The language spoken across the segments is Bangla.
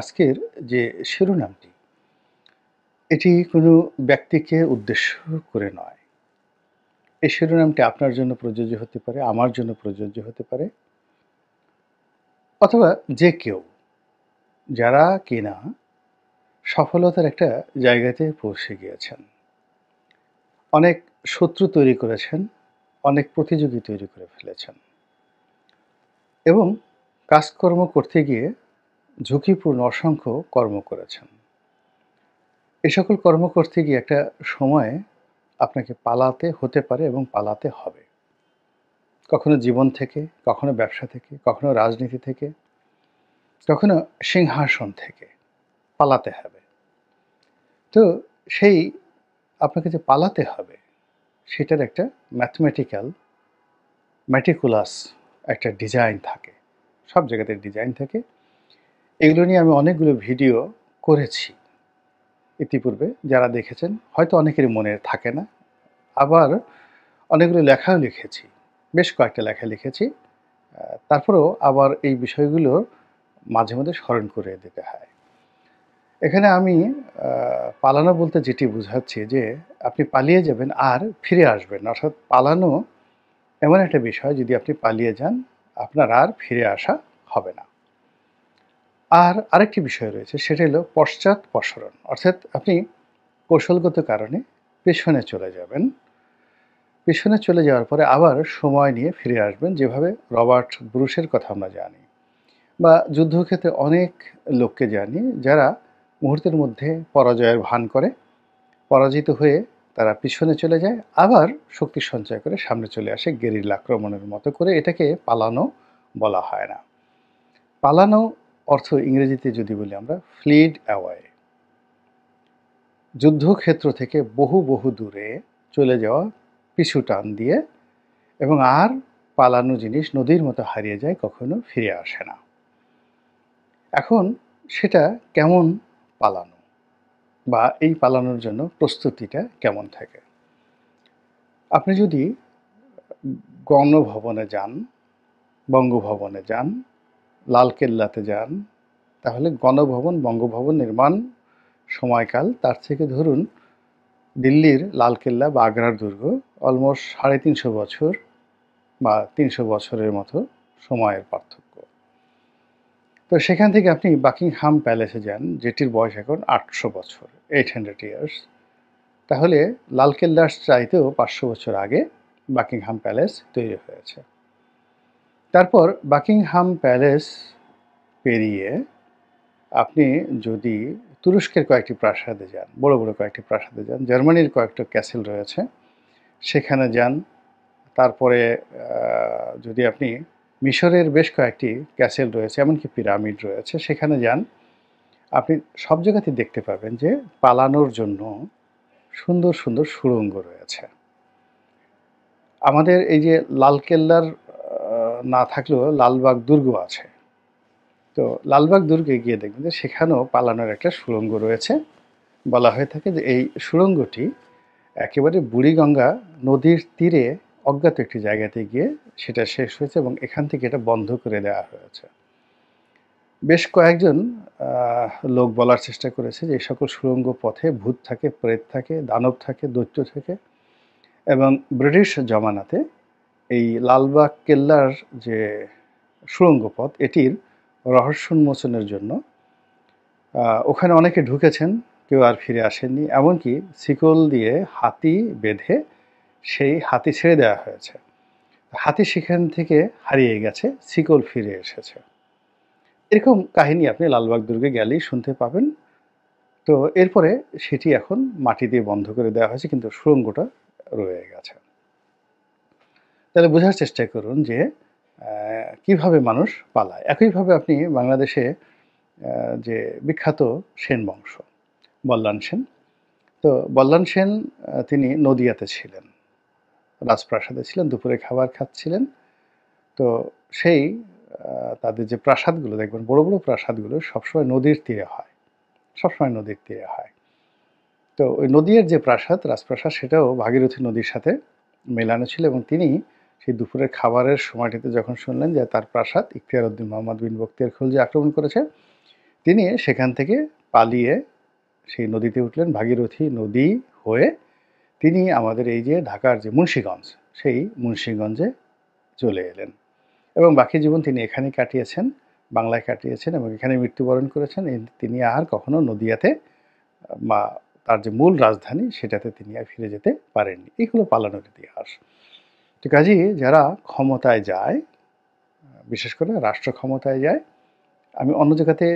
আজকের যে শিরোনামটি, এটি কোনো ব্যক্তিকে উদ্দেশ্য করে নয়। এই শিরোনামটি আপনার জন্য প্রযোজ্য হতে পারে, আমার জন্য প্রযোজ্য হতে পারে অথবা যে কেউ যারা কিনা সফলতার একটা জায়গাতে পৌঁছে গিয়েছেন। অনেক শত্রু তৈরি করেছেন, অনেক প্রতিযোগী তৈরি করে ফেলেছেন এবং কাজকর্ম করতে গিয়ে ঝুঁকিপূর্ণ অসংখ্য কর্ম করেছেন। এ সকল কর্ম করতে গিয়ে একটা সময়ে আপনাকে পালাতে হতে পারে এবং পালাতে হবে। কখনো জীবন থেকে, কখনো ব্যবসা থেকে, কখনো রাজনীতি থেকে, কখনো সিংহাসন থেকে পালাতে হবে। তো সেই আপনাকে যে পালাতে হবে সেটার একটা ম্যাথমেটিক্যাল ম্যাটিকুলাস একটা ডিজাইন থাকে। সব জায়গাতে ডিজাইন থাকে। এগুলো নিয়ে আমি অনেকগুলো ভিডিও করেছি ইতিপূর্বে। যারা দেখেছেন হয়তো অনেকেরই মনে থাকে না। আবার অনেকগুলো লেখাও লিখেছি। বেশ কয়েকটা লেখা লিখেছি। তারপরেও আবার এই বিষয়গুলো মাঝে মধ্যে স্মরণ করিয়ে দিতে হয়। এখানে আমি পালানো বলতে যেটি বোঝাচ্ছি যে আপনি পালিয়ে যাবেন আর ফিরে আসবেন না। অর্থাৎ পালানো এমন একটা বিষয়, যদি আপনি পালিয়ে যান আপনার আর ফিরে আসা হবে না। আর আরেকটি বিষয় রয়েছে, সেটা হলো পশ্চাৎপসরণ। অর্থাৎ আপনি কৌশলগত কারণে পেছনে চলে যাবেন। পেছনে চলে যাওয়ার পরে আবার সময় নিয়ে ফিরে আসবেন, যেভাবে রবার্ট ব্রুসের কথা আমরা জানি। বা যুদ্ধক্ষেত্রে অনেক লোককে জানি যারা মুহূর্তের মধ্যে পরাজয়ের ভান করে, পরাজিত হয়ে তারা পিছনে চলে যায়, আবার শক্তি সঞ্চয় করে সামনে চলে আসে গেরিলা আক্রমণের মতো করে। এটাকে পালানো বলা হয় না। পালানো অর্থ ইংরেজিতে যদি বলি আমরা ফ্লিড অ্যাওয়ে, যুদ্ধক্ষেত্র থেকে বহু বহু দূরে চলে যাওয়া পিছু টান দিয়ে, এবং আর পালানো জিনিস নদীর মতো হারিয়ে যায়, কখনো ফিরে আসে না। এখন সেটা কেমন পালানো, বা এই পালানোর জন্য প্রস্তুতিটা কেমন থাকে? আপনি যদি গণভবনে যান, বঙ্গভবনে যান, লালকেল্লাতে যান, তাহলে গণভবন, বঙ্গভবন নির্মাণ সময়কাল তার থেকে ধরুন দিল্লির লালকেল্লা বা আগ্রার দুর্গ অলমোস্ট ৩৫০ বছর বা ৩০০ বছরের মতো সময়ের পার্থক্য। তো সেখান থেকে আপনি বাকিংহাম প্যালেসে যান, যেটির বয়স এখন ৮০০ বছর, 800 ইয়ার্স। তাহলে লালকেল্লার চাইতেও ৫০০ বছর আগে বাকিংহাম প্যালেস তৈরি হয়েছে। তারপর বাকিংহাম প্যালেস পেরিয়ে আপনি যদি তুরস্কের কয়েকটি প্রাসাদে যান, বড় বড় কয়েকটি প্রাসাদে যান, জার্মানির কয়েকটা ক্যাসেল রয়েছে সেখানে যান, তারপরে যদি আপনি মিশরের বেশ কয়েকটি ক্যাসেল রয়েছে, এমনকি পিরামিড রয়েছে, সেখানে যান, আপনি সব জায়গাতেই দেখতে পাবেন যে পালানোর জন্য সুন্দর সুন্দর সুড়ঙ্গ রয়েছে। আমাদের এই যে লালকেল্লার না থাকলেও লালবাগ দুর্গ আছে। তো লালবাগ দুর্গে গিয়ে দেখবেন যে সেখানেও পালানোর একটা সুড়ঙ্গ রয়েছে। বলা হয়ে থাকে যে এই সুড়ঙ্গটি একেবারে বুড়িগঙ্গা নদীর তীরে অজ্ঞাত একটি জায়গাতে গিয়ে সেটা শেষ হয়েছে, এবং এখান থেকে এটা বন্ধ করে দেওয়া হয়েছে। বেশ কয়েকজন লোক বলার চেষ্টা করেছে যে এই সকল সুড়ঙ্গ পথে ভূত থাকে, প্রেত থাকে, দানব থাকে, দৈত্য থাকে, এবং ব্রিটিশ জমানাতে এই লালবাগ কেল্লার যে সুড়ঙ্গ পথ, এটির রহস্য উন্মোচনের জন্য ওখানে অনেকে ঢুকেছেন, কেউ আর ফিরে আসেননি। এমনকি শিকল দিয়ে হাতি বেঁধে সেই হাতি ছেড়ে দেওয়া হয়েছে। হাতি সেখান থেকে হারিয়ে গেছে, শিকল ফিরে এসেছে। এরকম কাহিনী আপনি লালবাগ দুর্গে গেলেই শুনতে পাবেন। তো এরপরে সেটি এখন মাটি দিয়ে বন্ধ করে দেওয়া হয়েছে, কিন্তু সুড়ঙ্গটা রয়ে গেছে। তাহলে বোঝার চেষ্টা করুন যে কিভাবে মানুষ পালায়। একইভাবে আপনি বাংলাদেশে যে বিখ্যাত সেন বংশ, বল্লান সেন, তো বল্লান সেন তিনি নদিয়াতে ছিলেন, রাজপ্রাসাদে ছিলেন, দুপুরে খাবার খাচ্ছিলেন। তো সেই তাদের যে প্রাসাদগুলো দেখবেন, বড় বড় প্রাসাদগুলো সবসময় নদীর তীরে হয়, সবসময় নদীর তীরে হয়। তো ওই নদীর যে প্রাসাদ, রাজপ্রাসাদ, সেটাও ভাগীরথী নদীর সাথে মেলানো ছিল, এবং তিনি সেই দুপুরের খাবারের সময়টিতে যখন শুনলেন যে তার প্রাসাদ ইখতিয়ার উদ্দিন মোহাম্মদ বিন বখতিয়ার খলজি আক্রমণ করেছে, তিনি সেখান থেকে পালিয়ে সেই নদীতে উঠলেন, ভাগীরথী নদী হয়ে তিনি আমাদের এই যে ঢাকার যে মুন্সিগঞ্জ, সেই মুন্সিগঞ্জে চলে এলেন এবং বাকি জীবন তিনি এখানেই কাটিয়েছেন, বাংলায় কাটিয়েছেন এবং এখানে মৃত্যুবরণ করেছেন। তিনি আর কখনো নদিয়াতে বা তার যে মূল রাজধানী সেটাতে তিনি আর ফিরে যেতে পারেননি। এই হলো পালানোর ইতিহাস। তো কাজেই যারা ক্ষমতায় যায়, বিশেষ করে রাষ্ট্র ক্ষমতায় যায়, আমি অন্য জায়গাতে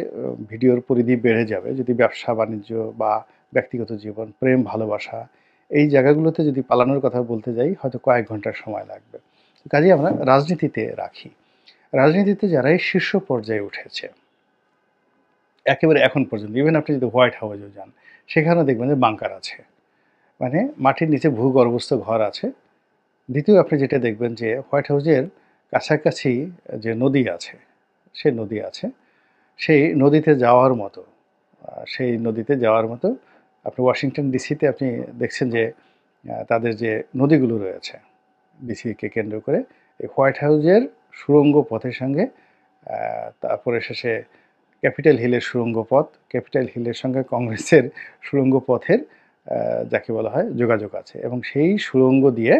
ভিডিওর পরিধি বেড়ে যাবে যদি ব্যবসা বাণিজ্য বা ব্যক্তিগত জীবন, প্রেম ভালোবাসা এই জায়গাগুলোতে যদি পালানোর কথা বলতে যাই হয়তো কয়েক ঘন্টার সময় লাগবে। কাজেই আমরা রাজনীতিতে রাখি। রাজনীতিতে যারাই শীর্ষ পর্যায়ে উঠেছে একেবারে এখন পর্যন্ত, ইভেন আপনি যদি হোয়াইট হাউসেও যান সেখানেও দেখবেন যে বাংকার আছে, মানে মাটির নিচে ভূগর্ভস্থ ঘর আছে। দ্বিতীয় আপনি যেটা দেখবেন যে হোয়াইট হাউসের কাছাকাছি যে নদী আছে, সে নদী আছে, সেই নদীতে যাওয়ার মতো সেই নদীতে যাওয়ার মতো আপনি ওয়াশিংটন ডিসিতে আপনি দেখছেন যে তাদের যে নদীগুলো রয়েছে ডিসিকে কেন্দ্র করে, এই হোয়াইট হাউসের সুড়ঙ্গ পথের সঙ্গে তারপরে শেষে ক্যাপিটাল হিলের সুড়ঙ্গ পথ, ক্যাপিটাল হিলের সঙ্গে কংগ্রেসের সুড়ঙ্গ পথের যাকে বলা হয় যোগাযোগ আছে এবং সেই সুড়ঙ্গ দিয়ে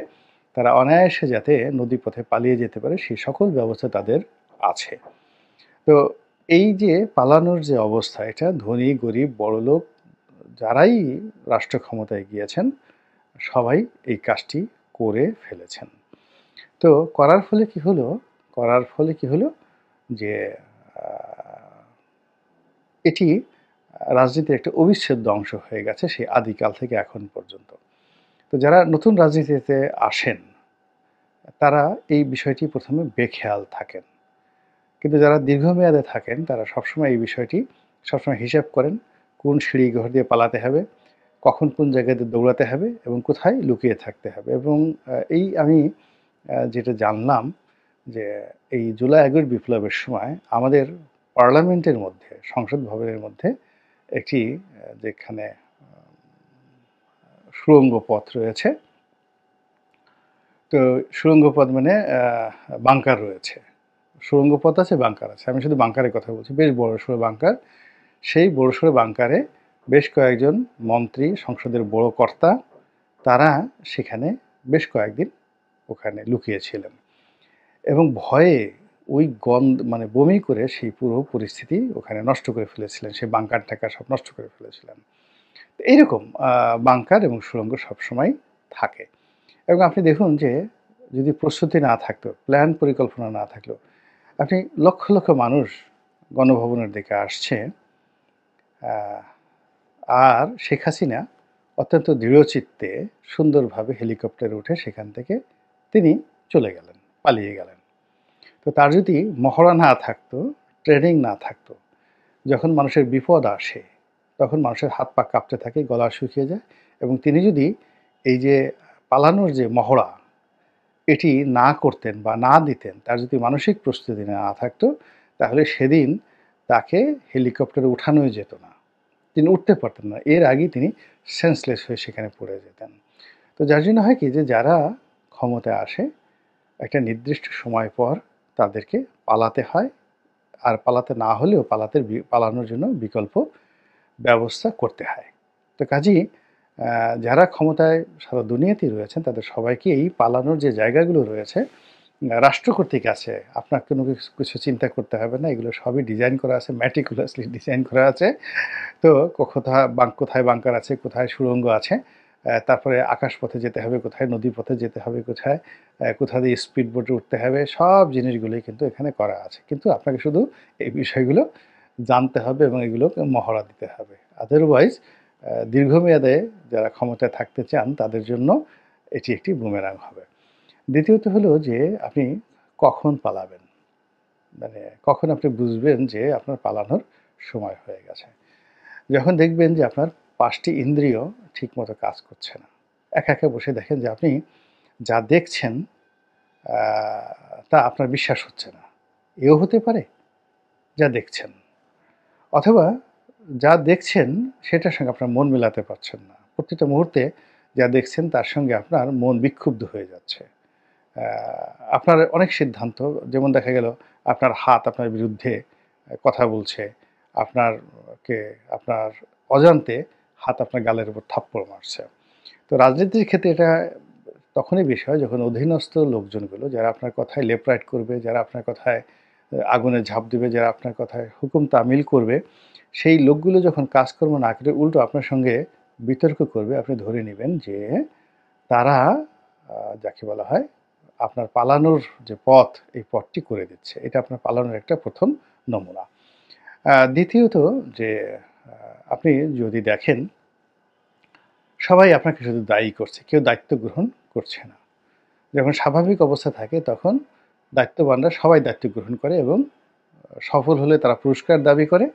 তারা অনায়াসে যাতে নদীপথে পালিয়ে যেতে পারে সেই সকল ব্যবস্থা তাদের আছে। তো এই যে পালানোর যে অবস্থা, এটা ধনী গরিব বড়লোক যারাই রাষ্ট্র ক্ষমতায় গিয়েছেন সবাই এই কাজটি করে ফেলেছেন। তো করার ফলে কি হলো যে এটি রাজনীতির একটা অবিচ্ছেদ্য অংশ হয়ে গেছে সেই আদিকাল থেকে এখন পর্যন্ত। তো যারা নতুন রাজনীতিতে আসেন তারা এই বিষয়টি প্রথমে বেখেয়াল থাকেন, কিন্তু যারা দীর্ঘমেয়াদে থাকেন তারা সবসময় এই বিষয়টি সবসময় হিসাব করেন, কোন সিঁড়ি ঘর দিয়ে পালাতে হবে, কখন কোন জায়গাতে দৌড়াতে হবে এবং কোথায় লুকিয়ে থাকতে হবে। এবং এই আমি যেটা জানলাম যে এই জুলাই আগস্ট বিপ্লবের সময় আমাদের পার্লামেন্টের মধ্যে, সংসদ ভবনের মধ্যে একটি যেখানে সুড়ঙ্গ পথ রয়েছে, তো সুড়ঙ্গ পথ মানে বাংকার রয়েছে, সুড়ঙ্গ পথ আছে, বাংকার আছে, আমি শুধু বাংকারের কথা বলছি, বেশ বড়সড় বাংকার। সেই বড়সড় বাংকারে বেশ কয়েকজন মন্ত্রী, সংসদের বড় কর্তা, তারা সেখানে বেশ কয়েকদিন ওখানে লুকিয়েছিলেন এবং ভয়ে ওই মানে বমি করে সেই পুরো পরিস্থিতি ওখানে নষ্ট করে ফেলেছিলেন, সেই বাংকার টাকা সব নষ্ট করে ফেলেছিলেন। এইরকম বাংকার এবং সুড়ঙ্গ সবসময় থাকে। এবং আপনি দেখুন যে যদি প্রস্তুতি না থাকতো, প্ল্যান পরিকল্পনা না থাকলেও আপনি লক্ষ লক্ষ মানুষ গণভবনের দিকে আসছে, আর শেখ হাসিনা অত্যন্ত দৃঢ়চিত্তে সুন্দরভাবে হেলিকপ্টারে উঠে সেখান থেকে তিনি চলে গেলেন, পালিয়ে গেলেন। তো তার যদি মহড়া না থাকতো, ট্রেনিং না থাকতো, যখন মানুষের বিপদ আসে তখন মানুষের হাত পা কাঁপতে থাকে, গলা শুকিয়ে যায়, এবং তিনি যদি এই যে পালানোর যে মহড়া এটি না করতেন বা না দিতেন, তার যদি মানসিক প্রস্তুতি না থাকতো তাহলে সেদিন তাকে হেলিকপ্টারে উঠানোই যেত না, তিনি উঠতে পারতেন না, এর আগেই তিনি সেন্সলেস হয়ে সেখানে পড়ে যেতেন। তো যার জন্য হয় কি যে যারা ক্ষমতায় আসে একটা নির্দিষ্ট সময় পর তাদেরকে পালাতে হয়, আর পালাতে না হলেও পালানোর জন্য বিকল্প ব্যবস্থা করতে হয়। তো কাজেই যারা ক্ষমতায় সারা দুনিয়াতেই রয়েছেন তাদের সবাইকে এই পালানোর যে জায়গাগুলো রয়েছে রাষ্ট্র কর্তৃক আছে, আপনার কোনো কিছু চিন্তা করতে হবে না, এগুলো সবই ডিজাইন করা আছে, ম্যাটিকুলাসলি ডিজাইন করা আছে। তো কোথায় বাংকার আছে, কোথায় সুড়ঙ্গ আছে, তারপরে আকাশপথে যেতে হবে, কোথায় নদীপথে যেতে হবে, কোথা দিয়ে স্পিড বোটে উঠতে হবে, সব জিনিসগুলোই কিন্তু এখানে করা আছে। কিন্তু আপনাকে শুধু এই বিষয়গুলো জানতে হবে এবং এগুলোকে মহড়া দিতে হবে। আদারওয়াইজ দীর্ঘমেয়াদে যারা ক্ষমতায় থাকতে চান তাদের জন্য এটি একটি বুমেরাং হবে। দ্বিতীয়ত হলো যে আপনি কখন পালাবেন, মানে কখন আপনি বুঝবেন যে আপনার পালানোর সময় হয়ে গেছে। যখন দেখবেন যে আপনার ৫টি ইন্দ্রিয় ঠিকমতো কাজ করছে না, একা একা বসে দেখেন যে আপনি যা দেখছেন তা আপনার বিশ্বাস হচ্ছে না, এও হতে পারে যা দেখছেন, অথবা যা দেখছেন সেটার সঙ্গে আপনার মন মেলাতে পারছেন না, প্রতিটা মুহূর্তে যা দেখছেন তার সঙ্গে আপনার মন বিক্ষুব্ধ হয়ে যাচ্ছে। আপনার অনেক সিদ্ধান্ত, যেমন দেখা গেল আপনার হাত আপনার বিরুদ্ধে কথা বলছে, আপনারকে আপনার অজান্তে হাত আপনার গালের উপর থাপ্পড় মারছে। তো রাজনীতির ক্ষেত্রে এটা তখনই বেশি হয় যখন অধীনস্থ লোকজনগুলো যারা আপনার কথায় লেফট রাইট করবে, যারা আপনার কথায় আগুনে ঝাঁপ দিবে, যারা আপনার কথায় হুকুম তামিল করবে, সেই লোকগুলো যখন কাজকর্ম না করে উল্টো আপনার সঙ্গে বিতর্ক করবে, আপনি ধরে নিবেন যে তারা যাকে বলা হয় আপনার পালানোর যে পথ, এই পথটি করে দিচ্ছে। এটা আপনার পালানোর একটা ১ম নমুনা। দ্বিতীয়ত যে আপনি যদি দেখেন সবাই আপনাকে শুধু দায়ী করছে। কেউ দায়িত্ব গ্রহণ করছে না। যখন স্বাভাবিক অবস্থা থাকে তখন দায়িত্ববানরা সবাই দায়িত্ব গ্রহণ করে এবং সফল হলে তারা পুরস্কার দাবি করে,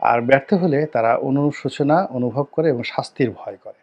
আর ব্যর্থ হলে তারা অনুশোচনা অনুভব করে এবং শাস্তির ভয় করে।